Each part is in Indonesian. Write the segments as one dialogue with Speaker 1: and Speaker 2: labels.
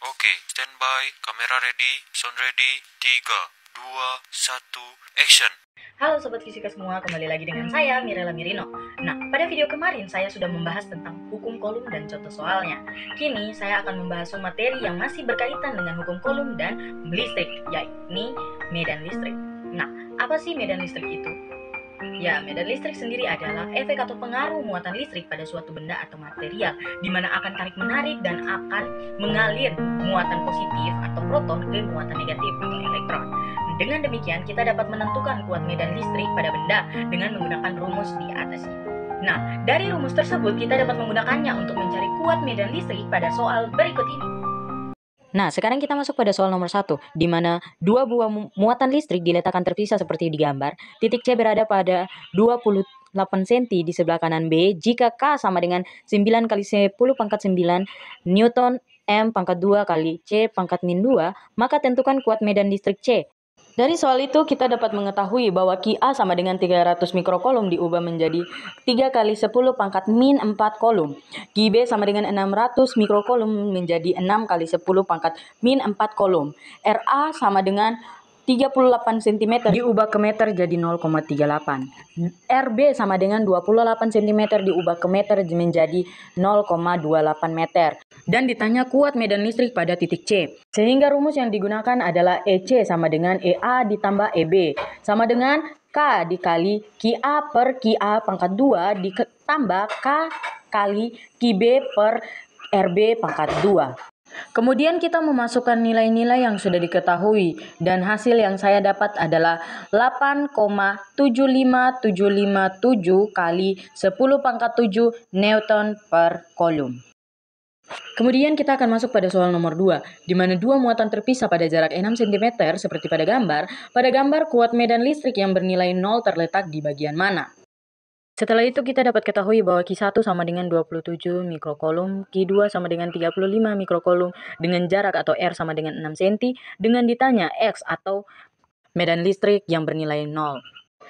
Speaker 1: Oke, standby, kamera ready, sound ready, 3, 2, 1, action.
Speaker 2: Halo Sobat Fisika semua, kembali lagi dengan saya Mirella Mirino. Nah, pada video kemarin saya sudah membahas tentang hukum Coulomb dan contoh soalnya. Kini saya akan membahas materi yang masih berkaitan dengan hukum Coulomb dan listrik, yakni medan listrik. Nah, apa sih medan listrik itu? Ya, medan listrik sendiri adalah efek atau pengaruh muatan listrik pada suatu benda atau material, di mana akan tarik-menarik dan akan mengalir muatan positif atau proton ke muatan negatif atau elektron. Dengan demikian, kita dapat menentukan kuat medan listrik pada benda dengan menggunakan rumus di atas ini. Nah, dari rumus tersebut kita dapat menggunakannya untuk mencari kuat medan listrik pada soal berikut ini.
Speaker 3: Nah, sekarang kita masuk pada soal nomor 1, di mana dua buah muatan listrik diletakkan terpisah seperti di gambar. Titik C berada pada 28 cm di sebelah kanan B. Jika K sama dengan 9 kali 10 pangkat 9 Newton M pangkat 2 kali C pangkat min 2, maka tentukan kuat medan listrik C. Dari soal itu kita dapat mengetahui bahwa Ki A sama dengan 300 mikrokolom diubah menjadi 3 kali 10 pangkat min 4 kolom. Ki B sama dengan 600 mikrokolom menjadi 6 kali 10 pangkat min 4 kolom. Ra sama dengan 38 cm diubah ke meter jadi 0,38. Rb sama dengan 28 cm diubah ke meter menjadi 0,28 meter. Dan ditanya kuat medan listrik pada titik C. Sehingga rumus yang digunakan adalah EC sama dengan EA ditambah EB. Sama dengan K dikali Ki A per Ki A pangkat 2 ditambah K kali Ki B per RB pangkat 2. Kemudian kita memasukkan nilai-nilai yang sudah diketahui dan hasil yang saya dapat adalah 8,75757 kali 10 pangkat 7 Newton per kolom. Kemudian kita akan masuk pada soal nomor 2, di mana dua muatan terpisah pada jarak 6 cm seperti pada gambar. Pada gambar kuat medan listrik yang bernilai 0 terletak di bagian mana? Setelah itu kita dapat ketahui bahwa Ki1 sama dengan 27 mikrokolom, Ki2 sama dengan 35 mikrokolom dengan jarak atau R sama dengan 6 cm dengan ditanya X atau medan listrik yang bernilai 0.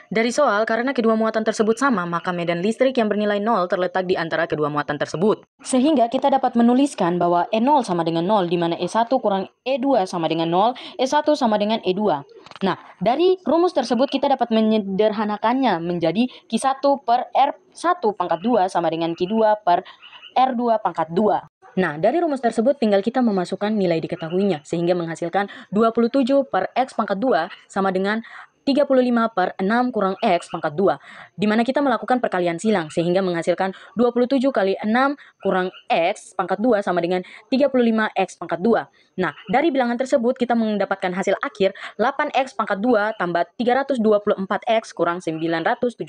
Speaker 3: Dari soal, karena kedua muatan tersebut sama, maka medan listrik yang bernilai 0 terletak di antara kedua muatan tersebut. Sehingga kita dapat menuliskan bahwa E0 sama dengan 0, di mana E1 kurang E2 sama dengan 0, E1 sama dengan E2. Nah, dari rumus tersebut kita dapat menyederhanakannya menjadi Ki1 per R1 pangkat 2 sama dengan Ki2 per R2 pangkat 2. Nah, dari rumus tersebut tinggal kita memasukkan nilai diketahuinya, sehingga menghasilkan 27 per X pangkat 2 sama dengan 35 per 6 kurang X pangkat 2, di mana kita melakukan perkalian silang, sehingga menghasilkan 27 kali 6 kurang X pangkat 2 sama dengan 35 X pangkat 2. Nah, dari bilangan tersebut kita mendapatkan hasil akhir 8X pangkat 2 tambah 324X kurang 972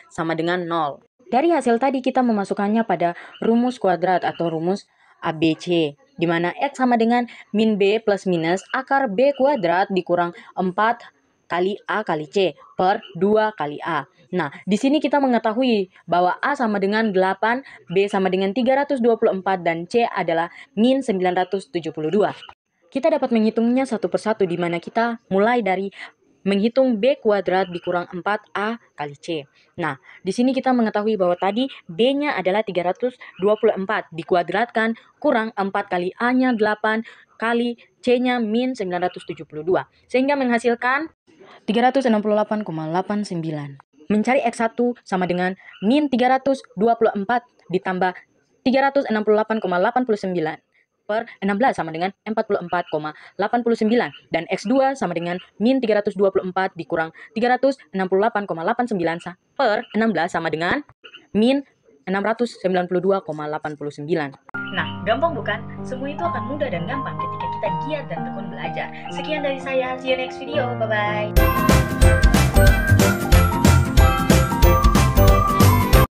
Speaker 3: sama dengan 0. Dari hasil tadi kita memasukkannya pada rumus kuadrat atau rumus ABC, di mana X sama dengan min B plus minus akar B kuadrat dikurang 4 kali A kali C per 2 kali A. Nah, di sini kita mengetahui bahwa A sama dengan 8, B sama dengan 324, dan C adalah min 972. Kita dapat menghitungnya satu persatu, di mana kita mulai dari menghitung B kuadrat dikurang 4A kali C. Nah, di sini kita mengetahui bahwa tadi B-nya adalah 324, dikuadratkan kurang 4 kali A-nya 8 kali C-nya min 972. Sehingga menghasilkan 368,89. Mencari X1 sama dengan min 324 ditambah 368,89 per 16 sama dengan 44,89. Dan X2 sama dengan min 324 dikurang 368,89 per 16 sama dengan min 692,89.
Speaker 2: Nah, gampang bukan? Semua itu akan mudah dan gampang ketika kita giat dan tekun belajar. Sekian dari saya, see you next video, bye-bye.